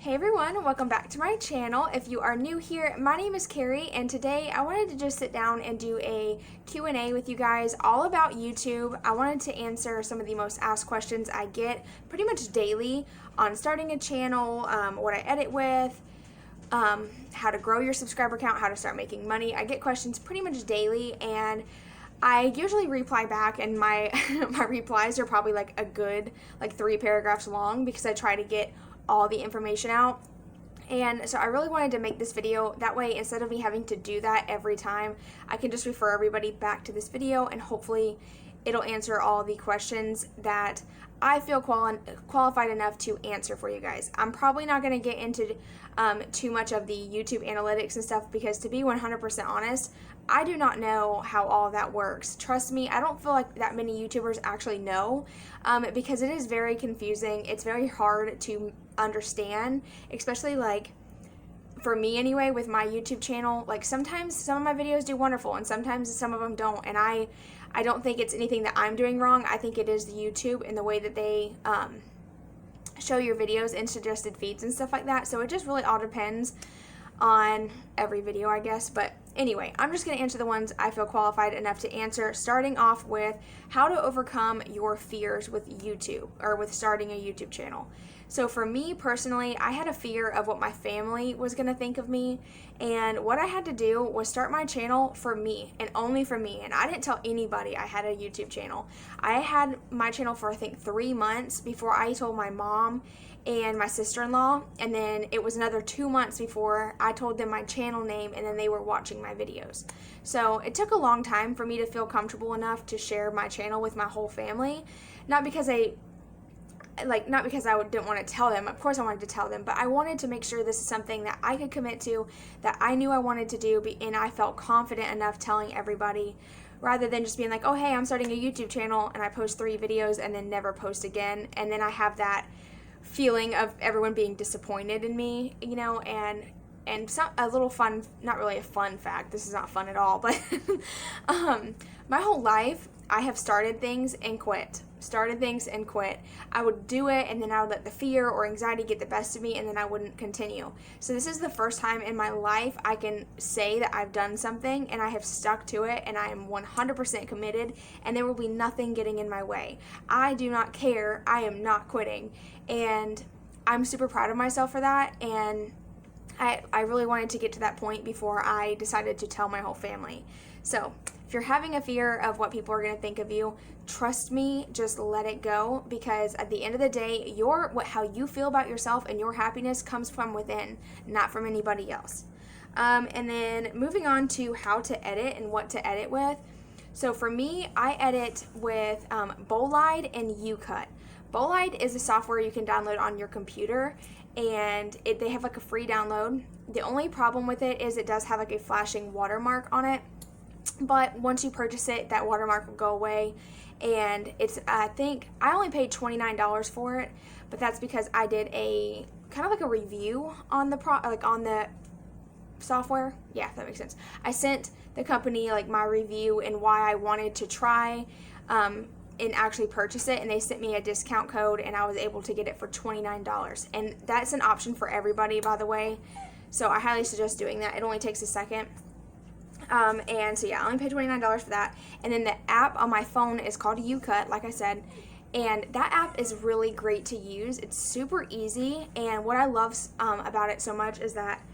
Hey everyone, welcome back to my channel. If you are new here, my name is Carrie, and today I wanted to just sit down and do a Q&A with you guys all about YouTube. I wanted to answer some of the most asked questions I get pretty much daily on starting a channel, what I edit with, how to grow your subscriber count, how to start making money. I get questions pretty much daily, and I usually reply back, and my my replies are probably like a good 3 paragraphs long because I try to get all the information out. And so I really wanted to make this video that way, instead of me having to do that every time, I can just refer everybody back to this video, and hopefully it'll answer all the questions that I feel qualified enough to answer for you guys. I'm probably not going to get into too much of the YouTube analytics and stuff because, to be 100% honest, I do not know how all of that works. Trust me, I don't feel like that many YouTubers actually know, because it is very confusing. It's very hard to understand, especially for me anyway, with my YouTube channel. Sometimes some of my videos do wonderful and sometimes some of them don't, and I don't think it's anything that I'm doing wrong. I think it is the YouTube and the way that they show your videos in suggested feeds and stuff like that. So it just really all depends on every video, I guess. But anyway, I'm just going to answer the ones I feel qualified enough to answer, starting off with how to overcome your fears with YouTube, or with starting a YouTube channel. So for me personally, I had a fear of what my family was going to think of me, and what I had to do was start my channel for me and only for me. And I didn't tell anybody I had a YouTube channel. I had my channel for I think 3 months before I told my mom and my sister-in-law, and then it was another 2 months before I told them my channel name, and then they were watching my videos. So it took a long time for me to feel comfortable enough to share my channel with my whole family. Not because I didn't want to tell them. Of course I wanted to tell them, but I wanted to make sure this is something that I could commit to, that I knew I wanted to do, and I felt confident enough telling everybody, rather than just being like, oh hey, I'm starting a YouTube channel, and I post 3 videos and then never post again, and then I have that feeling of everyone being disappointed in me, and a little fun, not really a fun fact, this is not fun at all, but my whole life I have started things and quit. I would do it, and then I would let the fear or anxiety get the best of me, and then I wouldn't continue. So this is the first time in my life I can say that I've done something and I have stuck to it, and I am 100% committed, and there will be nothing getting in my way. I do not care. I am not quitting, and I'm super proud of myself for that, and I really wanted to get to that point before I decided to tell my whole family. So if you're having a fear of what people are going to think of you, trust me, just let it go, because at the end of the day, how you feel about yourself and your happiness comes from within, not from anybody else. And then moving on to how to edit and what to edit with. So for me, I edit with Bolide and UCut. Bolide is a software you can download on your computer, and they have a free download. The only problem with it is it does have a flashing watermark on it, but once you purchase it, that watermark will go away. And I think I only paid $29 for it, but that's because I did a kind of a review on the software. Yeah, if that makes sense. I sent the company my review and why I wanted to try and actually purchase it, and they sent me a discount code, and I was able to get it for $29. And that's an option for everybody, by the way, so I highly suggest doing that. It only takes a second. And so yeah, I only paid $29 for that. And then the app on my phone is called UCut, like I said, and that app is really great to use. It's super easy, and what I love about it so much is that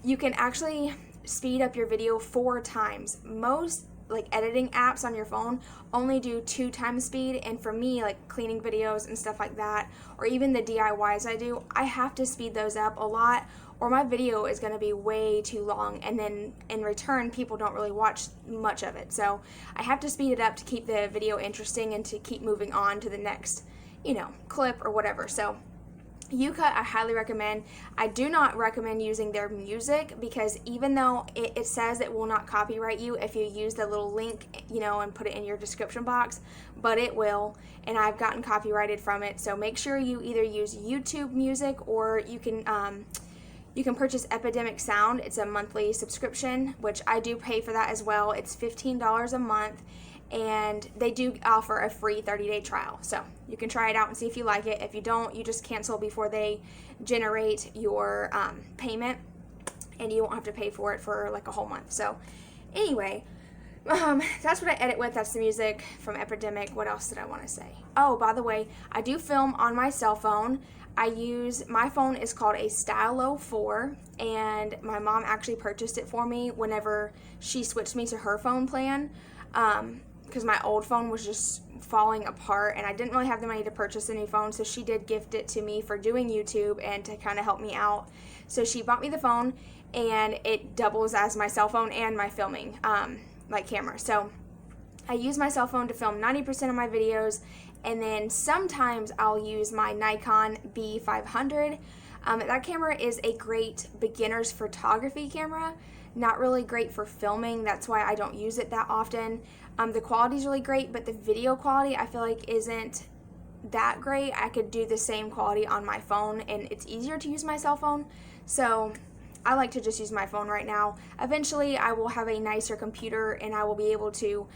you can actually speed up your video 4 times. Most editing apps on your phone only do 2 times speed, and for me, cleaning videos and stuff like that, or even the DIYs I do, I have to speed those up a lot, or my video is going to be way too long, and then in return people don't really watch much of it. So I have to speed it up to keep the video interesting and to keep moving on to the next clip or whatever. So UCut I highly recommend. I do not recommend using their music, because even though it says it will not copyright you if you use the little link, and put it in your description box, but it will, and I've gotten copyrighted from it. So make sure you either use YouTube music, or you can purchase Epidemic Sound. It's a monthly subscription, which I do pay for that as well. It's $15 a month, and they do offer a free 30-day trial. So you can try it out and see if you like it. If you don't, you just cancel before they generate your payment, and you won't have to pay for it for like a whole month. So anyway, that's what I edit with. That's the music from Epidemic. What else did I want to say? Oh, by the way, I do film on my cell phone. My phone is called a Stylo 4, and my mom actually purchased it for me whenever she switched me to her phone plan, because my old phone was just falling apart, and I didn't really have the money to purchase a new phone, so she did gift it to me for doing YouTube and to kind of help me out. So she bought me the phone, and it doubles as my cell phone and my filming camera. So I use my cell phone to film 90% of my videos, and then sometimes I'll use my Nikon B500. That camera is a great beginner's photography camera, not really great for filming. That's why I don't use it that often. The quality is really great, but the video quality I feel like isn't that great. I could do the same quality on my phone, and it's easier to use my cell phone. So I like to just use my phone right now. Eventually I will have a nicer computer, and I will be able to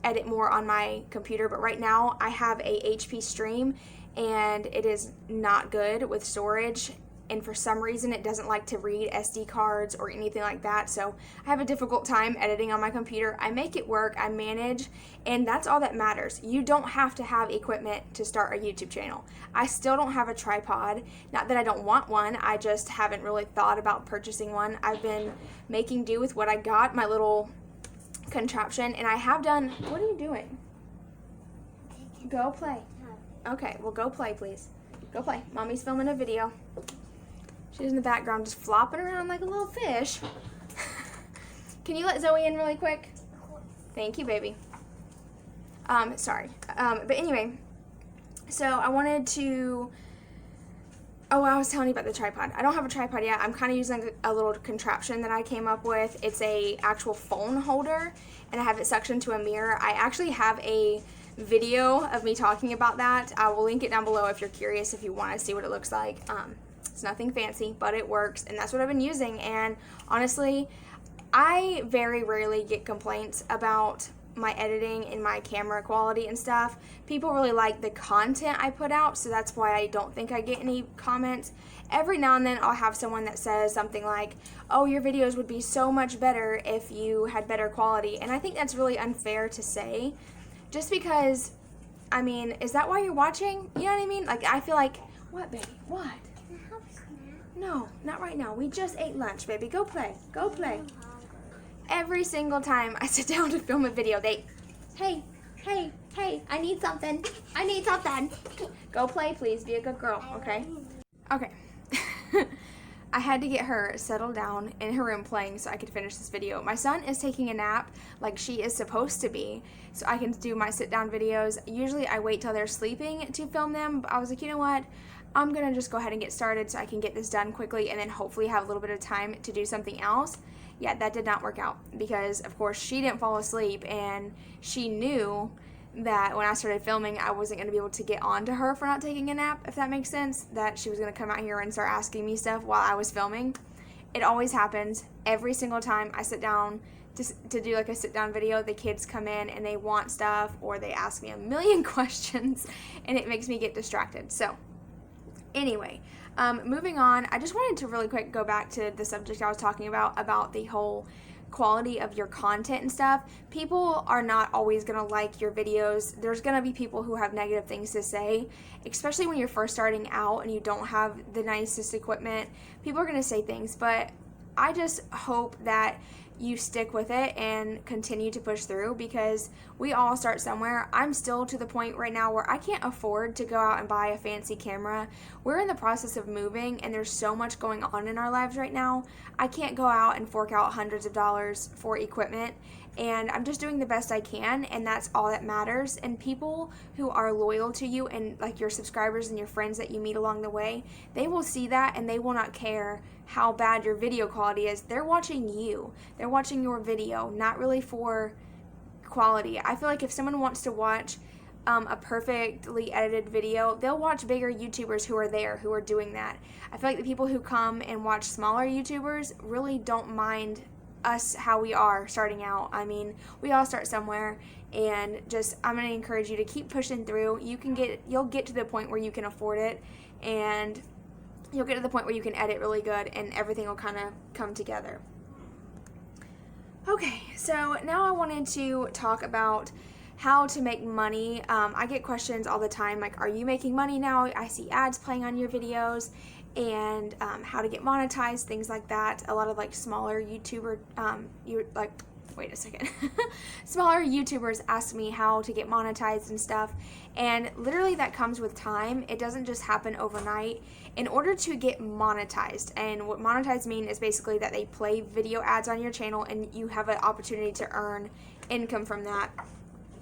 edit more on my computer, but right now I have a HP Stream, and it is not good with storage, and for some reason it doesn't like to read SD cards or anything like that, so I have a difficult time editing on my computer. I make it work, I manage, and that's all that matters. You don't have to have equipment to start a YouTube channel. I still don't have a tripod. Not that I don't want one, I just haven't really thought about purchasing one. I've been making do with what I got, my little contraption, and I have done. What are you doing? Go play. Okay, well, go play, please. Go play. Mommy's filming a video. She's in the background just flopping around like a little fish. Can you let Zoe in really quick? Thank you, baby. Sorry. But anyway, so I wanted to. Oh, I was telling you about the tripod. I don't have a tripod yet. I'm kind of using a little contraption that I came up with. It's a actual phone holder, and I have it suctioned to a mirror. I actually have a video of me talking about that. I will link it down below if you're curious, if you want to see what it looks like. It's nothing fancy, but it works, and that's what I've been using. And honestly, I very rarely get complaints about my editing and my camera quality and stuff. People really like the content I put out, so that's why I don't think I get any comments. Every now and then I'll have someone that says something like, oh, your videos would be so much better if you had better quality, and I think that's really unfair to say, just because, I mean, is that why you're watching? You know what I mean? Like, I feel like, what, baby, what? No, not right now. We just ate lunch, baby. Go play. Go play. Every single time I sit down to film a video, hey, I need something. I need something. Go play, please. Be a good girl, okay? Okay. I had to get her settled down in her room playing so I could finish this video. My son is taking a nap like she is supposed to be, so I can do my sit-down videos. Usually I wait till they're sleeping to film them, but I was like, you know what? I'm going to just go ahead and get started so I can get this done quickly and then hopefully have a little bit of time to do something else. Yeah, that did not work out because, of course, she didn't fall asleep, and she knew that when I started filming, I wasn't going to be able to get on to her for not taking a nap, if that makes sense, that she was going to come out here and start asking me stuff while I was filming. It always happens. Every single time I sit down to do like a sit-down video, the kids come in and they want stuff, or they ask me a million questions, and it makes me get distracted. So anyway, moving on, I just wanted to really quick go back to the subject I was talking about the whole quality of your content and stuff. People are not always going to like your videos. There's going to be people who have negative things to say, especially when you're first starting out and you don't have the nicest equipment. People are going to say things, but I just hope that you stick with it and continue to push through, because we all start somewhere. I'm still to the point right now where I can't afford to go out and buy a fancy camera. We're in the process of moving, and there's so much going on in our lives right now. I can't go out and fork out hundreds of dollars for equipment, and I'm just doing the best I can, and that's all that matters. And people who are loyal to you, and like your subscribers and your friends that you meet along the way, they will see that, and they will not care how bad your video quality is. They're watching you. They're watching your video, not really for quality. I feel like if someone wants to watch a perfectly edited video, they'll watch bigger YouTubers who are there, who are doing that. I feel like the people who come and watch smaller YouTubers really don't mind us how we are starting out. I mean, we all start somewhere, and just I'm going to encourage you to keep pushing through. You'll get to the point where you can afford it, and you'll get to the point where you can edit really good, and everything will kind of come together. Okay, so now I wanted to talk about how to make money. I get questions all the time like, are you making money now? I see ads playing on your videos, and how to get monetized, things like that. A lot of like smaller YouTuber, smaller YouTubers ask me how to get monetized and stuff, and literally that comes with time. It doesn't just happen overnight. In order to get monetized, and what monetized mean is basically that they play video ads on your channel and you have an opportunity to earn income from that.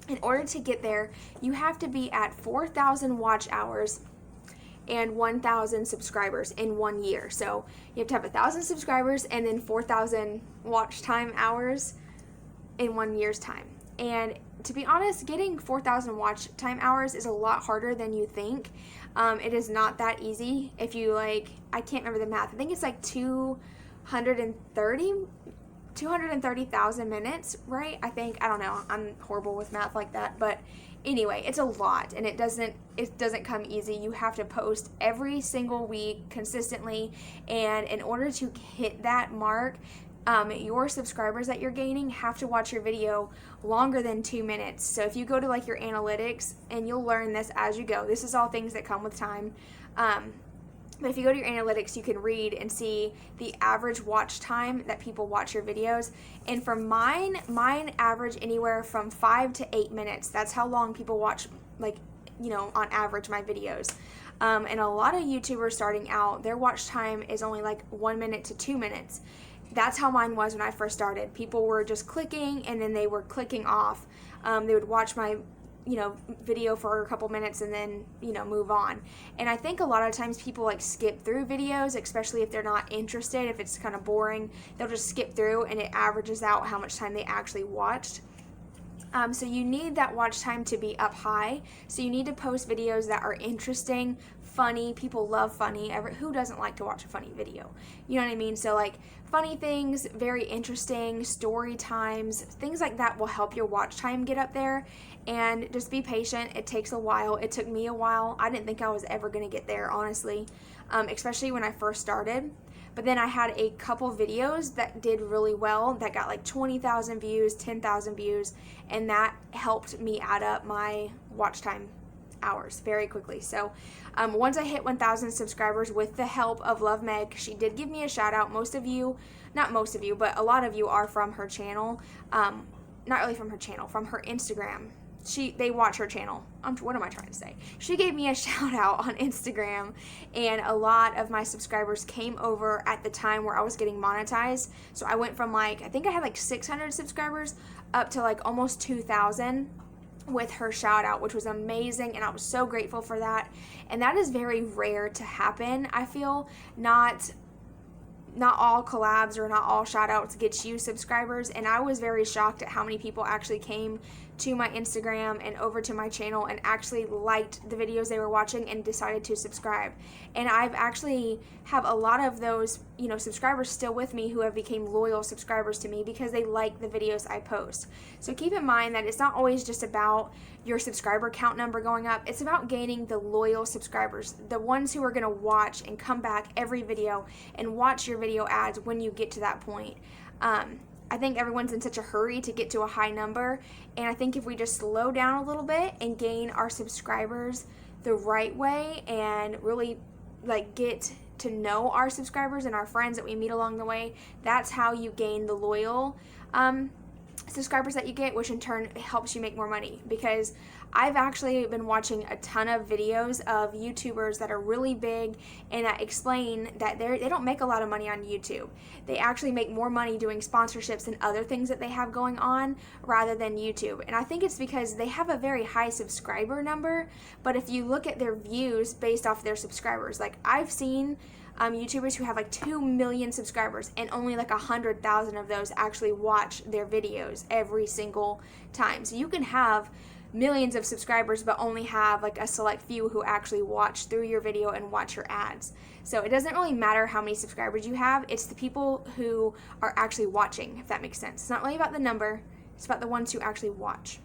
In order to get there, you have to be at 4,000 watch hours and 1,000 subscribers in 1 year. So you have to have 1,000 subscribers and then 4,000 watch time hours in 1 year's time. And to be honest, getting 4,000 watch time hours is a lot harder than you think. It is not that easy. If you I can't remember the math. I think it's like 230,000 minutes, right? I don't know. I'm horrible with math like that, but anyway, it's a lot, and it doesn't come easy. You have to post every single week consistently, and in order to hit that mark, your subscribers that you're gaining have to watch your video longer than 2 minutes. So if you go to like your analytics, and you'll learn this as you go, this is all things that come with time. But if you go to your analytics, you can read and see the average watch time that people watch your videos. And for mine average anywhere from 5 to 8 minutes. That's how long people watch, on average, my videos. And a lot of YouTubers starting out, their watch time is only like 1 minute to 2 minutes. That's how mine was when I first started. People were just clicking, and then they were clicking off. They would watch my video for a couple minutes and then, move on. And I think a lot of times people skip through videos, especially if they're not interested. If it's kind of boring, they'll just skip through, and it averages out how much time they actually watched. So you need that watch time to be up high. So you need to post videos that are interesting, funny. People love funny. Who doesn't like to watch a funny video? You know what I mean? So funny things, very interesting, story times, things like that will help your watch time get up there. And just be patient. It takes a while. It took me a while. I didn't think I was ever going to get there, honestly, especially when I first started. But then I had a couple videos that did really well, that got 20,000 views, 10,000 views, and that helped me add up my watch time hours very quickly. So once I hit 1,000 subscribers with the help of Love Meg, she did give me a shout out. Not most of you, but a lot of you are from her channel. Not really from her channel, from her Instagram. They watch her channel. What am I trying to say? She gave me a shout out on Instagram, and a lot of my subscribers came over at the time where I was getting monetized. So I went from I think I had 600 subscribers up to almost 2,000 with her shout out, which was amazing, and I was so grateful for that. And that is very rare to happen. I feel not all collabs or not all shout outs get you subscribers, and I was very shocked at how many people actually came to my Instagram and over to my channel and actually liked the videos they were watching and decided to subscribe. And I've actually have a lot of those subscribers still with me who have became loyal subscribers to me because they like the videos I post. So keep in mind that it's not always just about your subscriber count number going up. It's about gaining the loyal subscribers, the ones who are going to watch and come back every video and watch your video ads when you get to that point. I think everyone's in such a hurry to get to a high number, and I think if we just slow down a little bit and gain our subscribers the right way and really get to know our subscribers and our friends that we meet along the way, that's how you gain the loyal subscribers that you get, which in turn helps you make more money. Because I've actually been watching a ton of videos of YouTubers that are really big and that explain that they don't make a lot of money on YouTube. They actually make more money doing sponsorships and other things that they have going on rather than YouTube. And I think it's because they have a very high subscriber number, but if you look at their views based off their subscribers, I've seen YouTubers who have 2 million subscribers and only 100,000 of those actually watch their videos every single time. So you can have millions of subscribers but only have like a select few who actually watch through your video and watch your ads. So it doesn't really matter how many subscribers you have, it's the people who are actually watching, if that makes sense. It's not really about the number, it's about the ones who actually watch.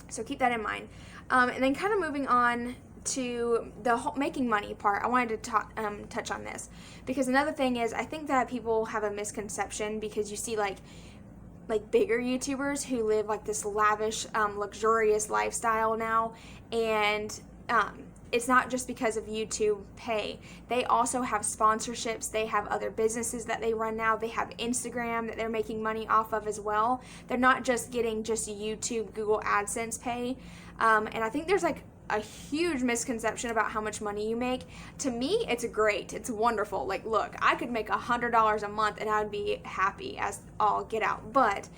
So keep that in mind. And then kind of moving on to the whole making money part, I wanted to touch on this, because another thing is I think that people have a misconception because you see like bigger YouTubers who live like this lavish, luxurious lifestyle now, and it's not just because of YouTube pay. They also have sponsorships, they have other businesses that they run now, they have Instagram that they're making money off of as well. They're not just getting just YouTube, Google AdSense pay, and I think there's like a huge misconception about how much money you make. To me, it's great, it's wonderful. Like, look, I could make $100 a month and I'd be happy as all get out. But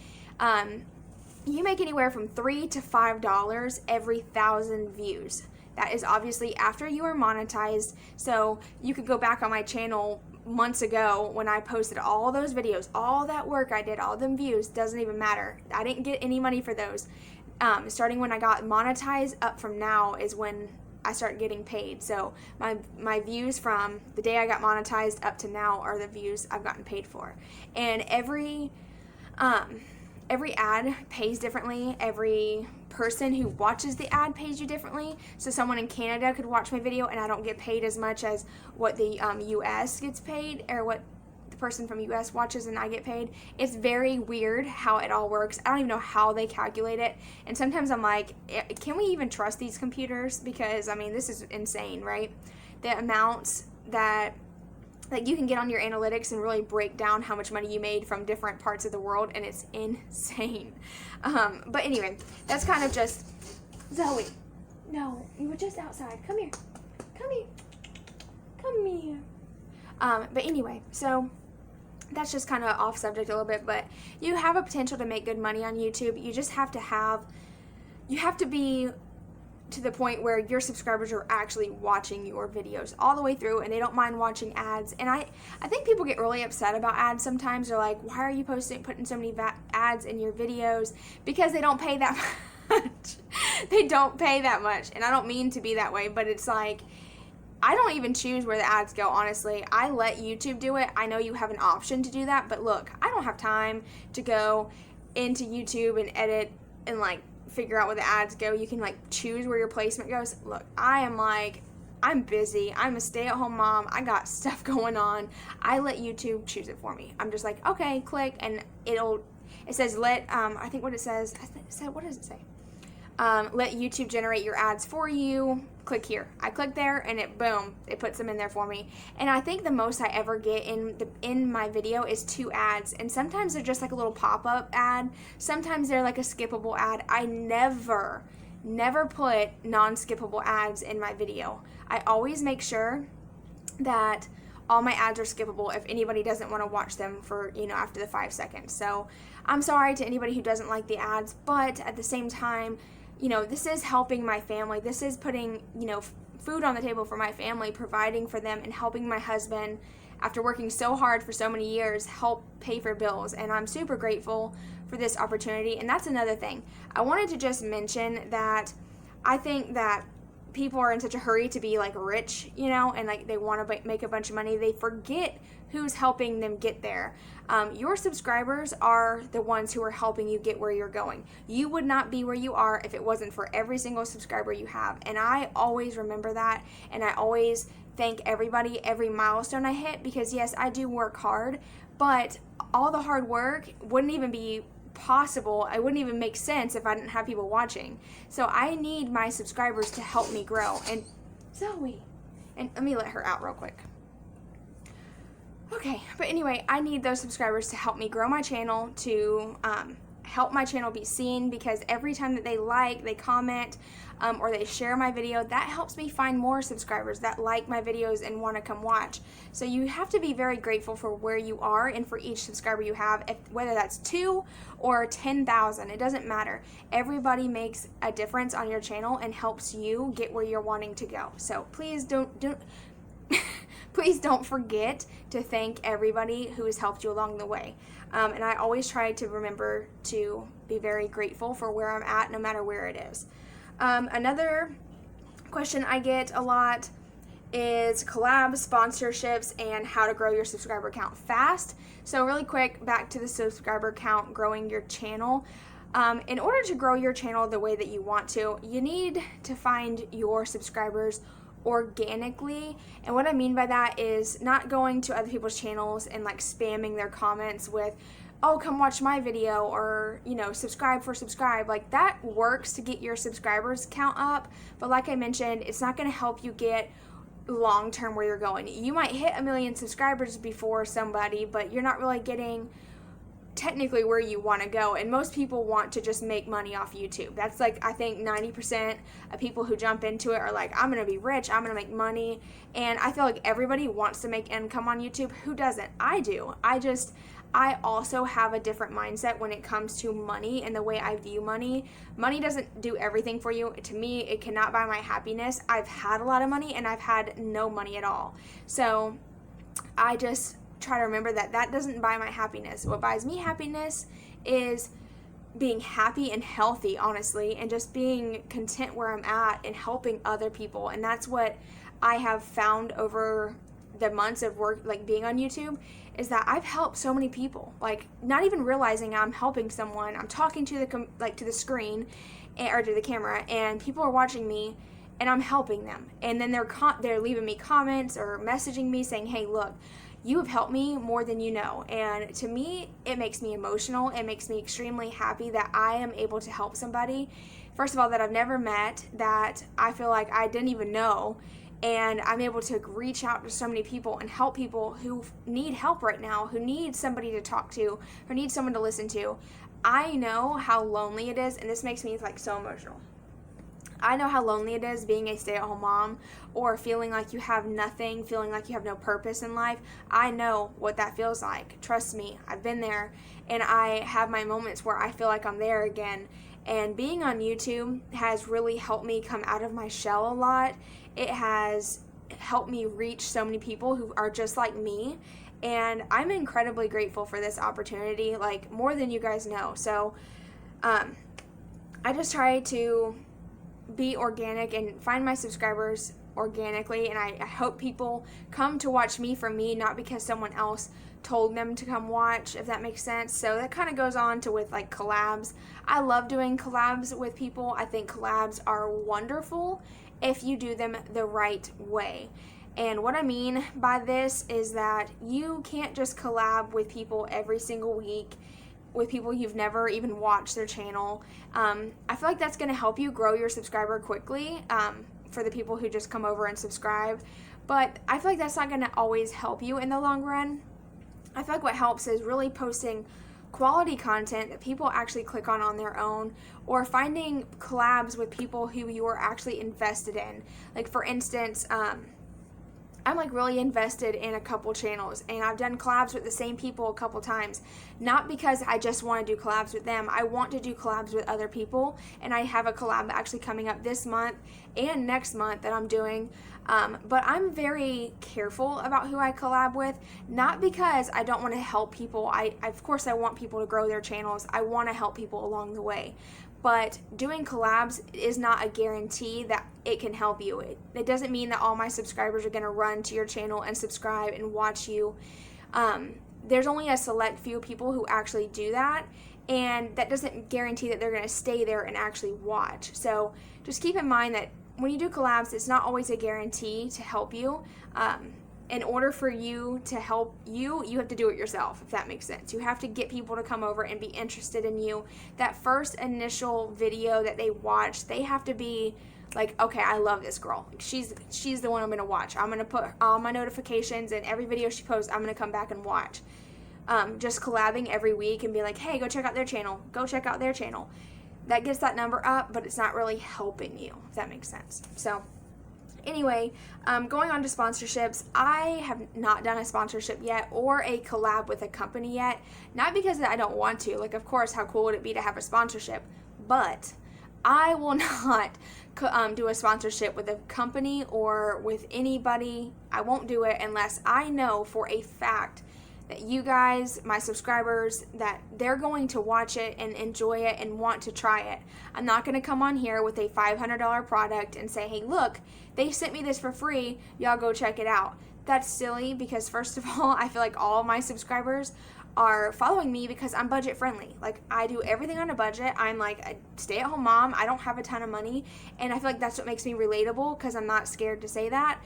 you make anywhere from $3 to $5 every 1,000 views. That is obviously after you are monetized. So you could go back on my channel months ago when I posted all those videos, all that work I did, all them views, doesn't even matter. I didn't get any money for those. Starting when I got monetized up from now is when I start getting paid. So my views from the day I got monetized up to now are the views I've gotten paid for. And every ad pays differently. Every person who watches the ad pays you differently. So someone in Canada could watch my video and I don't get paid as much as what the US gets paid, or what the person from US watches and I get paid. It's very weird how it all works. I don't even know how they calculate it. And sometimes I'm like, can we even trust these computers? Because I mean, this is insane, right? The amounts that like you can get on your analytics and really break down how much money you made from different parts of the world, and it's insane. But anyway, that's kind of just, Zoe, no, you were just outside. Come here. Come here. Come here. But anyway, so that's just kind of off subject a little bit, but you have a potential to make good money on YouTube. You just have to be to the point where your subscribers are actually watching your videos all the way through and they don't mind watching ads. And I think people get really upset about ads sometimes. They're like, why are you putting so many ads in your videos? Because they don't pay that much. They don't pay that much. And I don't mean to be that way, but it's like, I don't even choose where the ads go, honestly. I let YouTube do it. I know you have an option to do that, but look, I don't have time to go into YouTube and edit and like figure out where the ads go. You can like choose where your placement goes. Look, I'm busy. I'm a stay-at-home mom. I got stuff going on. I let YouTube choose it for me. I'm just like, okay, click, and it says I think what it says, what does it say? Let YouTube generate your ads for you. Click here. I click there and it puts them in there for me. And I think the most I ever get in my video is 2 ads, and sometimes they're just like a little pop-up ad. Sometimes they're like a skippable ad. I never put non-skippable ads in my video. I always make sure that all my ads are skippable if anybody doesn't want to watch them for, after the 5 seconds. So I'm sorry to anybody who doesn't like the ads, but at the same time, this is helping my family. This is putting, food on the table for my family, providing for them, and helping my husband, after working so hard for so many years, help pay for bills. And I'm super grateful for this opportunity. And that's another thing. I wanted to just mention that I think that people are in such a hurry to be like rich, and like they want to make a bunch of money. They forget who's helping them get there. Your subscribers are the ones who are helping you get where you're going. You would not be where you are if it wasn't for every single subscriber you have. And I always remember that, and I always thank everybody, every milestone I hit, because yes, I do work hard, but all the hard work wouldn't even be possible. It wouldn't even make sense if I didn't have people watching. So I need my subscribers to help me grow. And Zoe, and let me let her out real quick. Okay, but anyway, I need those subscribers to help me grow my channel, to help my channel be seen, because every time that they comment, or they share my video, that helps me find more subscribers that like my videos and want to come watch. So you have to be very grateful for where you are and for each subscriber you have, whether that's 2 or 10,000, it doesn't matter. Everybody makes a difference on your channel and helps you get where you're wanting to go. So please don't please don't forget to thank everybody who has helped you along the way. And I always try to remember to be very grateful for where I'm at, no matter where it is. Another question I get a lot is collabs, sponsorships, and how to grow your subscriber count fast. So really quick, back to the subscriber count, growing your channel. In order to grow your channel the way that you want to, you need to find your subscribers organically. And what I mean by that is not going to other people's channels and like spamming their comments with, oh, come watch my video, or, you know, subscribe for subscribe. Like, that works to get your subscribers count up, but like I mentioned, it's not going to help you get long term where you're going. You might hit 1 million subscribers before somebody, but you're not really getting technically where you want to go. And most people want to just make money off YouTube. That's like, I think 90% of people who jump into it are like, I'm going to be rich, I'm going to make money. And I feel like everybody wants to make income on YouTube. Who doesn't? I do. I also have a different mindset when it comes to money and the way I view money. Money doesn't do everything for you. To me, it cannot buy my happiness. I've had a lot of money and I've had no money at all. So I just try to remember that that doesn't buy my happiness. What buys me happiness is being happy and healthy, honestly, and just being content where I'm at and helping other people. And that's what I have found over the months of work, like being on YouTube, is that I've helped so many people, like not even realizing I'm helping someone. I'm talking to the screen or to the camera, and people are watching me and I'm helping them. And then they're leaving me comments or messaging me saying, hey, look, you have helped me more than you know. And to me, it makes me emotional. It makes me extremely happy that I am able to help somebody, first of all, that I've never met, that I feel like I didn't even know. And I'm able to reach out to so many people and help people who need help right now, who need somebody to talk to, who need someone to listen to. I know how lonely it is, and this makes me like so emotional. I know how lonely it is being a stay-at-home mom, or feeling like you have nothing, feeling like you have no purpose in life. I know what that feels like. Trust me, I've been there, and I have my moments where I feel like I'm there again. And being on YouTube has really helped me come out of my shell a lot. It has helped me reach so many people who are just like me, and I'm incredibly grateful for this opportunity, like more than you guys know. So I just try to be organic and find my subscribers organically, and I hope people come to watch me for me, not because someone else told them to come watch, if that makes sense. So that kind of goes on to with like collabs. I love doing collabs with people. I think collabs are wonderful if you do them the right way. And what I mean by this is that you can't just collab with people every single week, with people you've never even watched their channel. I feel like that's going to help you grow your subscriber quickly, for the people who just come over and subscribe. But I feel like that's not going to always help you in the long run. I feel like what helps is really posting quality content that people actually click on their own, or finding collabs with people who you are actually invested in. Like, for instance, I'm like really invested in a couple channels, and I've done collabs with the same people a couple times, not because I just want to do collabs with them. I want to do collabs with other people, and I have a collab actually coming up this month and next month that I'm doing. But I'm very careful about who I collab with, not because I don't want to help people. Of course I want people to grow their channels. I want to help people along the way. But doing collabs is not a guarantee that it can help you. It doesn't mean that all my subscribers are going to run to your channel and subscribe and watch you. There's only a select few people who actually do that, and that doesn't guarantee that they're going to stay there and actually watch. So just keep in mind that when you do collabs, it's not always a guarantee to help you. In order for you to help you, you have to do it yourself, if that makes sense. You have to get people to come over and be interested in you. That first initial video that they watch, they have to be like, okay, I love this girl. She's the one I'm going to watch. I'm going to put all my notifications, and every video she posts, I'm going to come back and watch. Just collabing every week and be like, hey, go check out their channel. Go check out their channel. That gets that number up, but it's not really helping you, if that makes sense. So anyway, going on to sponsorships, I have not done a sponsorship yet or a collab with a company yet. Not because I don't want to. Like, of course, how cool would it be to have a sponsorship? But I will not do a sponsorship with a company or with anybody. I won't do it unless I know for a fact that you guys, my subscribers, that they're going to watch it and enjoy it and want to try it. I'm not going to come on here with a $500 product and say, hey, look, they sent me this for free, y'all go check it out. That's silly, because first of all, I feel like all of my subscribers are following me because I'm budget friendly. Like, I do everything on a budget. I'm like a stay-at-home mom. I don't have a ton of money, and I feel like that's what makes me relatable, because I'm not scared to say that.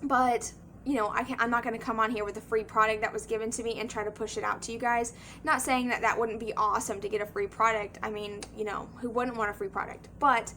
But you know, I'm not going to come on here with a free product that was given to me and try to push it out to you guys. Not saying that that wouldn't be awesome to get a free product. I mean, you know, who wouldn't want a free product? But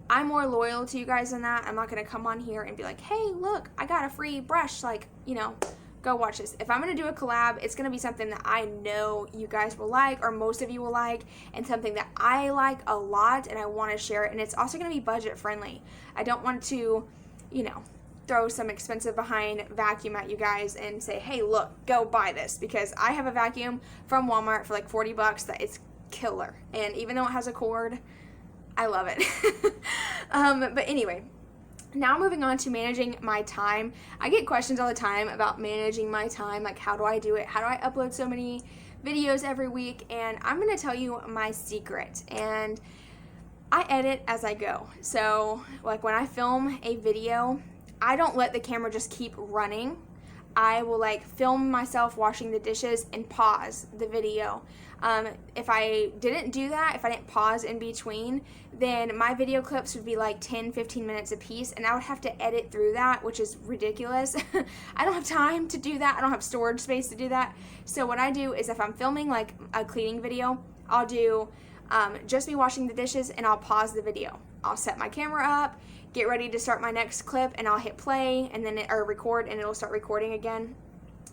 I'm more loyal to you guys than that. I'm not going to come on here and be like, hey, look, I got a free brush. Like, you know, go watch this. If I'm going to do a collab, it's going to be something that I know you guys will like, or most of you will like, and something that I like a lot and I want to share it. And it's also going to be budget friendly. I don't want to, you know, throw some expensive behind vacuum at you guys and say, hey, look, go buy this, because I have a vacuum from Walmart for like $40 that it's killer. And even though it has a cord, I love it. But anyway, now moving on to managing my time. I get questions all the time about managing my time, like how do I do it? How do I upload so many videos every week? And I'm going to tell you my secret. And I edit as I go. So like when I film a video, I don't let the camera just keep running. I will like film myself washing the dishes and pause the video. If I didn't do that, if I didn't pause in between, then my video clips would be like 10-15 minutes a piece, and I would have to edit through that, which is ridiculous. I don't have time to do that. I don't have storage space to do that. So what I do is, if I'm filming like a cleaning video, I'll do just me washing the dishes, and I'll pause the video. I'll set my camera up, get ready to start my next clip, and I'll hit play and then or record, and it'll start recording again.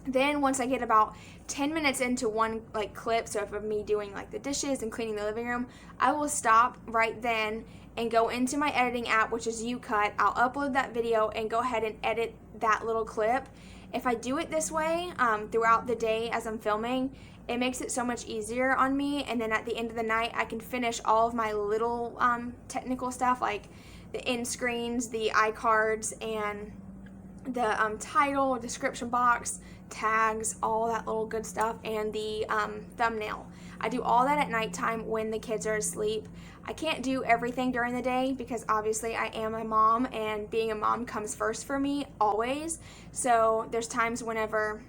Then once I get about 10 minutes into one like clip, so if of me doing like the dishes and cleaning the living room, I will stop right then and go into my editing app, which is YouCut. I'll upload that video and go ahead and edit that little clip. If I do it this way throughout the day as I'm filming, it makes it so much easier on me, and then at the end of the night I can finish all of my little technical stuff, like the end screens, the iCards, and the title, description box, tags, all that little good stuff, and the thumbnail. I do all that at nighttime when the kids are asleep. I can't do everything during the day because obviously I am a mom, and being a mom comes first for me always. So there's times whenever,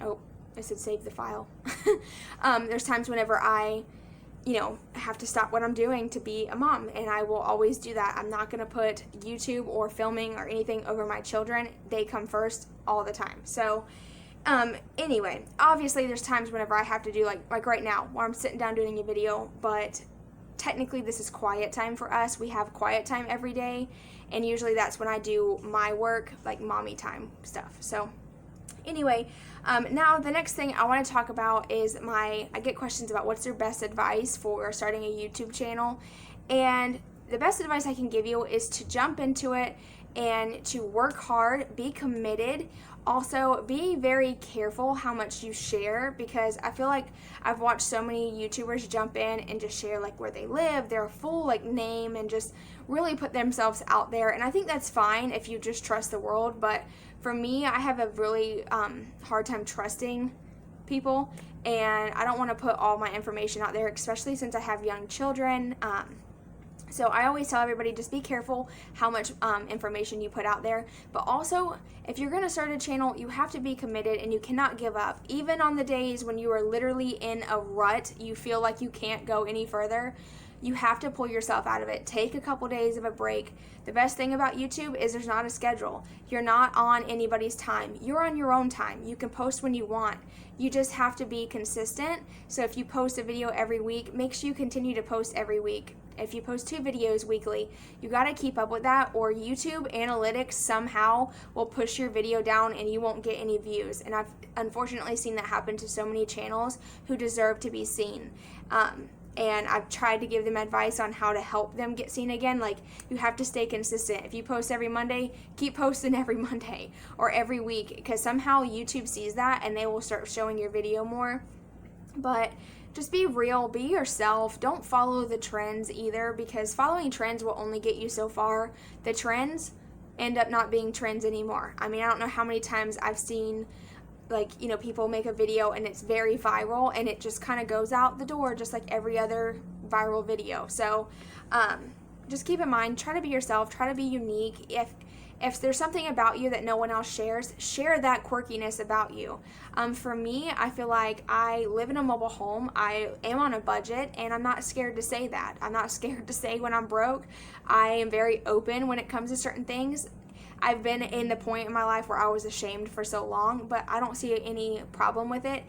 oh, I said save the file. There's times whenever I, you know, have to stop what I'm doing to be a mom, and I will always do that. I'm not going to put YouTube or filming or anything over my children. They come first all the time. So anyway, obviously there's times whenever I have to do like right now where I'm sitting down doing a video, but technically this is quiet time for us. We have quiet time every day, and usually that's when I do my work, like mommy time stuff. So anyway, now the next thing I want to talk about is I get questions about what's your best advice for starting a YouTube channel. And the best advice I can give you is to jump into it and to work hard, be committed. Also, be very careful how much you share, because I feel like I've watched so many YouTubers jump in and just share like where they live, their full like name, and just really put themselves out there. And I think that's fine if you just trust the world, but for me, I have a really hard time trusting people, and I don't want to put all my information out there, especially since I have young children. So I always tell everybody, just be careful how much information you put out there. But also, if you're going to start a channel, you have to be committed, and you cannot give up. Even on the days when you are literally in a rut, you feel like you can't go any further, you have to pull yourself out of it. Take a couple days of a break. The best thing about YouTube is there's not a schedule. You're not on anybody's time. You're on your own time. You can post when you want. You just have to be consistent. So if you post a video every week, make sure you continue to post every week. If you post 2 videos weekly, you got to keep up with that, or YouTube analytics somehow will push your video down and you won't get any views. And I've unfortunately seen that happen to so many channels who deserve to be seen. And I've tried to give them advice on how to help them get seen again. Like, you have to stay consistent. If you post every Monday, keep posting every Monday or every week, because somehow YouTube sees that and they will start showing your video more. But just be real, be yourself. Don't follow the trends either, because following trends will only get you so far. The trends end up not being trends anymore. I mean, I don't know how many times I've seen like, you know, people make a video and it's very viral and it just kind of goes out the door just like every other viral video. So just keep in mind, try to be yourself, try to be unique. If there's something about you that no one else shares, share that quirkiness about you. For me, I feel like I live in a mobile home, I am on a budget, and I'm not scared to say that. I'm not scared to say when I'm broke. I am very open when it comes to certain things. I've been in the point in my life where I was ashamed for so long, but I don't see any problem with it.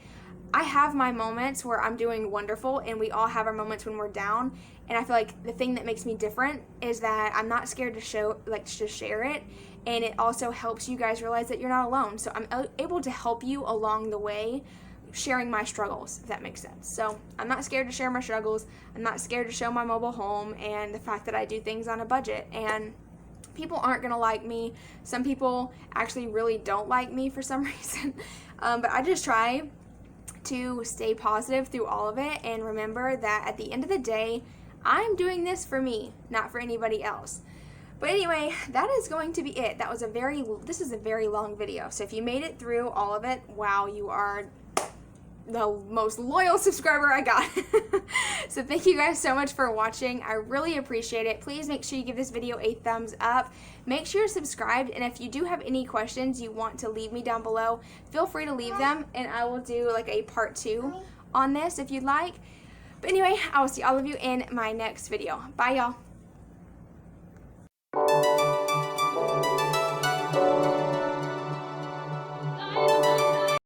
I have my moments where I'm doing wonderful, and we all have our moments when we're down. And I feel like the thing that makes me different is that I'm not scared to share it, and it also helps you guys realize that you're not alone. So I'm able to help you along the way, sharing my struggles, if that makes sense. So I'm not scared to share my struggles. I'm not scared to show my mobile home and the fact that I do things on a budget. And people aren't gonna like me. Some people actually really don't like me for some reason, but I just try to stay positive through all of it and remember that at the end of the day, I'm doing this for me, not for anybody else. But anyway, that is going to be it. This is a very long video. So if you made it through all of it, wow, you are the most loyal subscriber I got. So thank you guys so much for watching. I really appreciate it. Please make sure you give this video a thumbs up. Make sure you're subscribed, and if you do have any questions you want to leave me down below, feel free to leave them, and I will do like a part 2 on this if you'd like. But anyway, I will see all of you in my next video. Bye, y'all.